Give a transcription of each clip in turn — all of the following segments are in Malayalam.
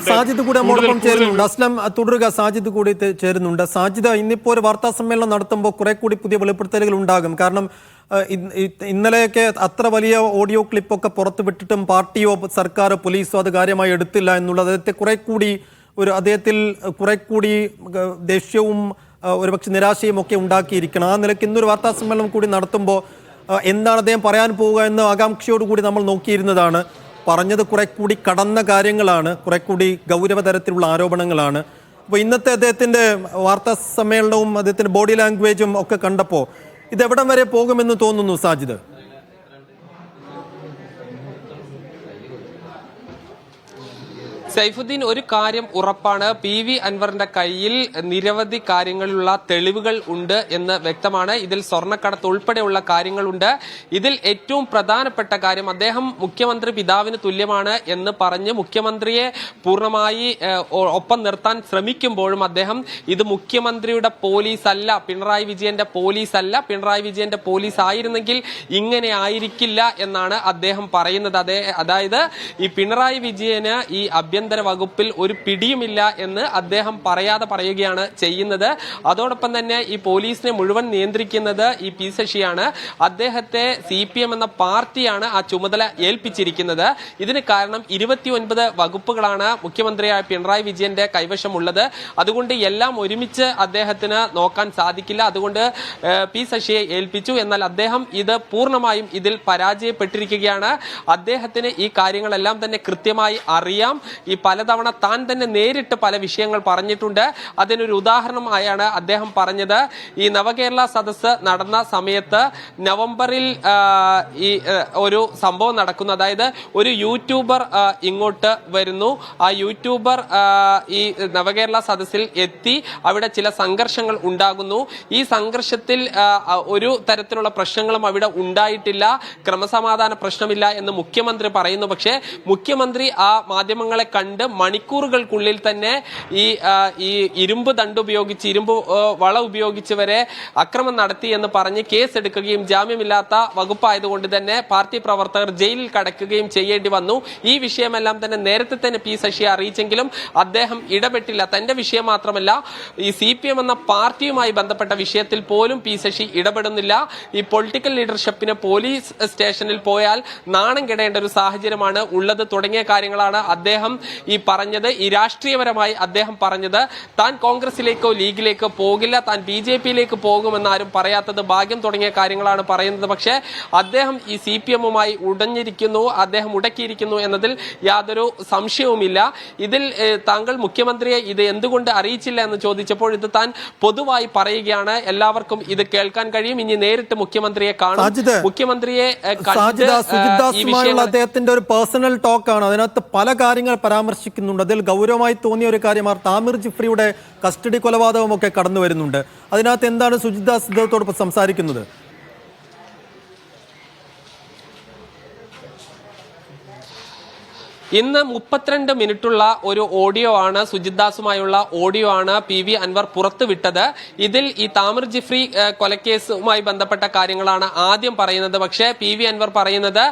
സാജിദ് കൂടെ നമ്മോടൊപ്പം ചേരുന്നുണ്ട്. അസ്ലം തുടരുക. സാജിദ് കൂടി ചേരുന്നുണ്ട്. സാജിദ്, ഇന്നിപ്പോ ഒരു വാർത്താ സമ്മേളനം നടത്തുമ്പോൾ കുറെ കൂടി പുതിയ വെളിപ്പെടുത്തലുകൾ ഉണ്ടാകും. കാരണം ഇന്നലെയൊക്കെ അത്ര വലിയ ഓഡിയോ ക്ലിപ്പൊക്കെ പുറത്തുവിട്ടിട്ടും പാർട്ടിയോ സർക്കാരോ പോലീസോ അത് കാര്യമായി എടുത്തില്ല എന്നുള്ളത് അദ്ദേഹത്തിൽ കുറെ കൂടി ദേഷ്യവും ഒരുപക്ഷെ നിരാശയും ഒക്കെ ഉണ്ടാക്കിയിരിക്കണം. ആ നിലയ്ക്ക് ഇന്നൊരു വാർത്താ സമ്മേളനം കൂടി നടത്തുമ്പോൾ എന്താണ് അദ്ദേഹം പറയാൻ പോവുക എന്ന് ആകാംക്ഷയോടുകൂടി നമ്മൾ നോക്കിയിരുന്നതാണ്. പറഞ്ഞത് കുറെ കൂടി കടന്ന കാര്യങ്ങളാണ്, കുറെ കൂടി ഗൗരവതരത്തിലുള്ള ആരോപണങ്ങളാണ്. അപ്പോൾ ഇന്നത്തെ അദ്ദേഹത്തിൻ്റെ വാർത്താ സമ്മേളനവും അദ്ദേഹത്തിൻ്റെ ബോഡി ലാംഗ്വേജും ഒക്കെ കണ്ടപ്പോൾ ഇതെവിടം വരെ പോകുമെന്ന് തോന്നുന്നു സാജിദ്? സൈഫുദ്ദീൻ, ഒരു കാര്യം ഉറപ്പാണ്, PV അൻവറിന്റെ കയ്യിൽ നിരവധി കാര്യങ്ങളിലുള്ള തെളിവുകൾ ഉണ്ട് എന്ന് വ്യക്തമാണ്. ഇതിൽ സ്വർണ്ണക്കടത്ത് ഉൾപ്പെടെയുള്ള കാര്യങ്ങളുണ്ട്. ഇതിൽ ഏറ്റവും പ്രധാനപ്പെട്ട കാര്യം, അദ്ദേഹം മുഖ്യമന്ത്രി പിതാവിന് തുല്യമാണ് എന്ന് പറഞ്ഞ് മുഖ്യമന്ത്രിയെ പൂർണ്ണമായി ഒപ്പം നിർത്താൻ ശ്രമിക്കുമ്പോഴും അദ്ദേഹം ഇത് മുഖ്യമന്ത്രിയുടെ പോലീസ് അല്ല, പിണറായി വിജയന്റെ പോലീസ് അല്ല, പിണറായി വിജയന്റെ പോലീസ് ആയിരുന്നെങ്കിൽ ഇങ്ങനെ ആയിരിക്കില്ല എന്നാണ് അദ്ദേഹം പറയുന്നത്. അതായത് ഈ പിണറായി വിജയന് ഈ ആഭ്യന്തര വകുപ്പിൽ ഒരു പിടിയുമില്ല എന്ന് അദ്ദേഹം പറയാതെ പറയുകയാണ് ചെയ്യുന്നത്. അതോടൊപ്പം തന്നെ ഈ പോലീസിനെ മുഴുവൻ നിയന്ത്രിക്കുന്നത് ഈ P ശശിയാണ്. അദ്ദേഹത്തെ CPM എന്ന പാർട്ടിയാണ് ആ ചുമതല ഏൽപ്പിച്ചിരിക്കുന്നത്. ഇതിന് കാരണം 29 വകുപ്പുകളാണ് മുഖ്യമന്ത്രിയായ പിണറായി വിജയന്റെ കൈവശമുള്ളത്. അതുകൊണ്ട് എല്ലാം ഒരുമിച്ച് അദ്ദേഹത്തിന് നോക്കാൻ സാധിക്കില്ല. അതുകൊണ്ട് P ശശിയെ ഏൽപ്പിച്ചു. എന്നാൽ അദ്ദേഹം ഇത് പൂർണ്ണമായും ഇതിൽ പരാജയപ്പെട്ടിരിക്കുകയാണ്. അദ്ദേഹത്തിന് ഈ കാര്യങ്ങളെല്ലാം തന്നെ കൃത്യമായി അറിയാം. ഈ പലതവണ താൻ തന്നെ നേരിട്ട് പല വിഷയങ്ങൾ പറഞ്ഞിട്ടുണ്ട്. അതിനൊരു ഉദാഹരണമായാണ് അദ്ദേഹം പറഞ്ഞത്, ഈ നവകേരള സദസ്സ് നടന്ന സമയത്ത് നവംബറിൽ ഈ ഒരു സംഭവം നടക്കുന്നു. അതായത് ഒരു യൂട്യൂബർ ഇങ്ങോട്ട് വരുന്നു. ആ യൂട്യൂബർ ഈ നവകേരള സദസ്സിൽ എത്തി അവിടെ ചില സംഘർഷങ്ങൾ ഉണ്ടാകുന്നു. ഈ സംഘർഷത്തിൽ ഒരു തരത്തിലുള്ള പ്രശ്നങ്ങളും അവിടെ ഉണ്ടായിട്ടില്ല, ക്രമസമാധാന പ്രശ്നമില്ല എന്ന് മുഖ്യമന്ത്രി പറയുന്നു. പക്ഷേ മുഖ്യമന്ത്രി ആ മാധ്യമങ്ങളെ കണ്ട് മണിക്കൂറുകൾക്കുള്ളിൽ തന്നെ ഈ ഇരുമ്പ് ദണ്ട് ഉപയോഗിച്ച്, ഇരുമ്പ് വള ഉപയോഗിച്ച് വരെ അക്രമം നടത്തി എന്ന് പറഞ്ഞ് കേസെടുക്കുകയും ജാമ്യമില്ലാത്ത വകുപ്പായതുകൊണ്ട് തന്നെ പാർട്ടി പ്രവർത്തകർ ജയിലിൽ കടക്കുകയും ചെയ്യേണ്ടി വന്നു. ഈ വിഷയമെല്ലാം തന്നെ നേരത്തെ തന്നെ P ശശിയെ അറിയിച്ചെങ്കിലും അദ്ദേഹം ഇടപെട്ടില്ല. തന്റെ വിഷയം മാത്രമല്ല, ഈ CPM എന്ന പാർട്ടിയുമായി ബന്ധപ്പെട്ട വിഷയത്തിൽ പോലും P ശശി ഇടപെടുന്നില്ല. ഈ പൊളിറ്റിക്കൽ ലീഡർഷിപ്പിന് പോലീസ് സ്റ്റേഷനിൽ പോയാൽ നാണം കെടേണ്ട ഒരു സാഹചര്യമാണ് ഉള്ളത് തുടങ്ങിയ കാര്യങ്ങളാണ് അദ്ദേഹം ഈ പറഞ്ഞത്. ഈ രാഷ്ട്രീയപരമായി അദ്ദേഹം പറഞ്ഞത് താൻ കോൺഗ്രസിലേക്കോ ലീഗിലേക്കോ പോകില്ല, താൻ BJPയിലേക്ക് പോകുമെന്ന് ആരും പറയാത്തത് ഭാഗ്യം തുടങ്ങിയ കാര്യങ്ങളാണ് പറയുന്നത്. പക്ഷേ അദ്ദേഹം ഈ CPMുമായി ഉടഞ്ഞിരിക്കുന്നു, അദ്ദേഹം ഉടക്കിയിരിക്കുന്നു എന്നതിൽ യാതൊരു സംശയവുമില്ല. ഇതിൽ താങ്കൾ മുഖ്യമന്ത്രിയെ ഇത് എന്തുകൊണ്ട് അറിയിച്ചില്ല എന്ന് ചോദിച്ചപ്പോൾ ഇത് താൻ പൊതുവായി പറയുകയാണ്. എല്ലാവർക്കും ഇത് കേൾക്കാൻ കഴിയും. ഇനി നേരിട്ട് മുഖ്യമന്ത്രിയെ കാണും. മുഖ്യമന്ത്രിയെ അദ്ദേഹത്തിന്റെ ഒരു പേഴ്സണൽ ടോക്കാണ്. അതിനകത്ത് പല കാര്യങ്ങൾ പരാമർശിക്കുന്നുണ്ട്. അതിൽ ഗൗരവമായി തോന്നിയ ഒരു കാര്യമാണ് താമിർ ജിഫ്രിയുടെ കസ്റ്റഡി കൊലപാതകമൊക്കെ കടന്നു വരുന്നുണ്ട്. അതിനകത്ത് എന്താണ് സുജിത് ദാസ് ഇദ്ദേഹത്തോടൊപ്പം സംസാരിക്കുന്നത്? ഇന്ന് 32 മിനിറ്റുള്ള ഒരു ഓഡിയോ ആണ്, സുജിത് ദാസുമായുള്ള ഓഡിയോ ആണ് PV അൻവർ പുറത്തുവിട്ടത്. ഇതിൽ ഈ താമിർ ജിഫ്രി കൊലക്കേസുമായി ബന്ധപ്പെട്ട കാര്യങ്ങളാണ് ആദ്യം പറയുന്നത്. പക്ഷേ PV അൻവർ പറയുന്നത്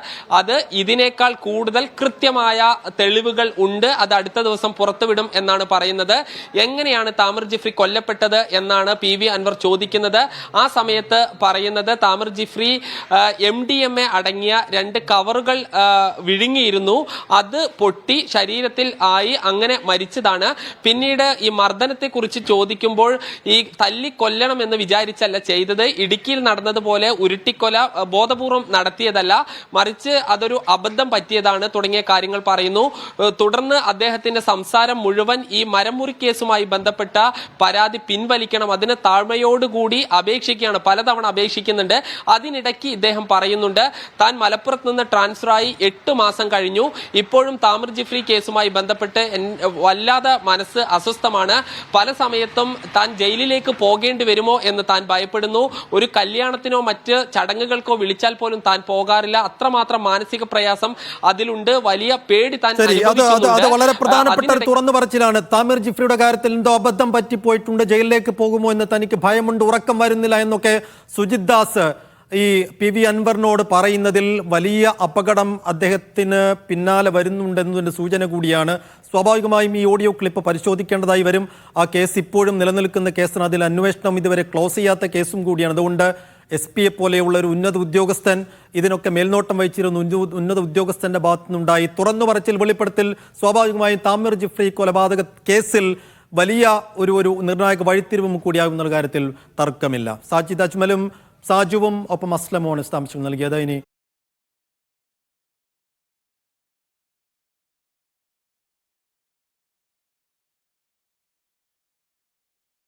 അത് ഇതിനേക്കാൾ കൂടുതൽ കൃത്യമായ തെളിവുകൾ ഉണ്ട്, അത് അടുത്ത ദിവസം പുറത്തുവിടും എന്നാണ് പറയുന്നത്. എങ്ങനെയാണ് താമിർ ജിഫ്രി കൊല്ലപ്പെട്ടത് എന്നാണ് PV അൻവർ ചോദിക്കുന്നത്. ആ സമയത്ത് പറയുന്നത് താമിർ ജിഫ്രി MDMA അടങ്ങിയ 2 കവറുകൾ വിഴുങ്ങിയിരുന്നു, അത് പൊട്ടി ശരീരത്തിൽ ആയി അങ്ങനെ മരിച്ചതാണ്. പിന്നീട് ഈ മർദ്ദനത്തെ കുറിച്ച് ചോദിക്കുമ്പോൾ ഈ തല്ലി കൊല്ലണം എന്ന് വിചാരിച്ചല്ല ചെയ്തത്, ഇടുക്കിയിൽ നടന്നതുപോലെ ഉരുട്ടിക്കൊല ബോധപൂർവം നടത്തിയതല്ല, മറിച്ച് അതൊരു അബദ്ധം പറ്റിയതാണ് തുടങ്ങിയ കാര്യങ്ങൾ പറയുന്നു. തുടർന്ന് അദ്ദേഹത്തിന്റെ സംസാരം മുഴുവൻ ഈ മരമുറി കേസുമായി ബന്ധപ്പെട്ട പരാതി പിൻവലിക്കണം, അതിന് താഴ്മയോടുകൂടി അപേക്ഷിക്കുകയാണ്, പലതവണ അപേക്ഷിക്കുന്നുണ്ട്. അതിനിടയ്ക്ക് ഇദ്ദേഹം പറയുന്നുണ്ട് താൻ മലപ്പുറത്ത് നിന്ന് ട്രാൻസ്ഫറായി 8 മാസം കഴിഞ്ഞു, ഇപ്പോഴും താമിർ ജിഫ്രി കേസുമായി ബന്ധപ്പെട്ട് വല്ലാതെ മനസ്സ് അസ്വസ്ഥമാണ്, പല സമയത്തും താൻ ജയിലിലേക്ക് പോകേണ്ടി വരുമോ എന്ന് താൻ ഭയപ്പെടുന്നു, ഒരു കല്യാണത്തിനോ മറ്റ് ചടങ്ങുകൾക്കോ വിളിച്ചാൽ പോലും താൻ പോകാറില്ല, അത്രമാത്രം മാനസിക പ്രയാസം അതിലുണ്ട്, വലിയ പേടി താൻ അത് വളരെ പ്രധാനപ്പെട്ട ഒരു തുറന്നു പറച്ചിലാണ്. താമിർ ജിഫ്രിയുടെ കാര്യത്തിൽ എന്തോ അബദ്ധം പറ്റിപ്പോയിട്ടുണ്ട്, ജയിലിലേക്ക് പോകുമോ എന്ന് തനിക്ക് ഭയമുണ്ട്, ഉറക്കം വരുന്നില്ല എന്നൊക്കെ സുജിത് ദാസ് ഈ PV അൻവറിനോട് പറയുന്നതിൽ വലിയ അപകടം അദ്ദേഹത്തിന് പിന്നാലെ വരുന്നുണ്ടെന്നതിന്റെ സൂചന കൂടിയാണ്. സ്വാഭാവികമായും ഈ ഓഡിയോ ക്ലിപ്പ് പരിശോധിക്കേണ്ടതായി വരും. ആ കേസ് ഇപ്പോഴും നിലനിൽക്കുന്ന കേസാണ്. അതിൽ അന്വേഷണം ഇതുവരെ ക്ലോസ് ചെയ്യാത്ത കേസും കൂടിയാണ്. അതുകൊണ്ട് SP പോലെയുള്ള ഒരു ഉന്നത ഉദ്യോഗസ്ഥൻ ഇതിനൊക്കെ മേൽനോട്ടം വഹിച്ചിരുന്ന ഉന്നത ഉദ്യോഗസ്ഥന്റെ ഭാഗത്തു നിന്നുണ്ടായി തുറന്നു പറച്ചിൽ വെളിപ്പെടുത്തൽ സ്വാഭാവികമായും താമിർ ജിഫ്രി കൊലപാതക കേസിൽ വലിയ ഒരു നിർണായക വഴിത്തിരിവും കൂടിയാകുന്ന കാര്യത്തിൽ തർക്കമില്ല. സാജിദ് അജ്മലും സാജുവും ഒപ്പം അസ്ലമുമാണ് വിശദാംശങ്ങൾ നൽകിയത്. ഇനി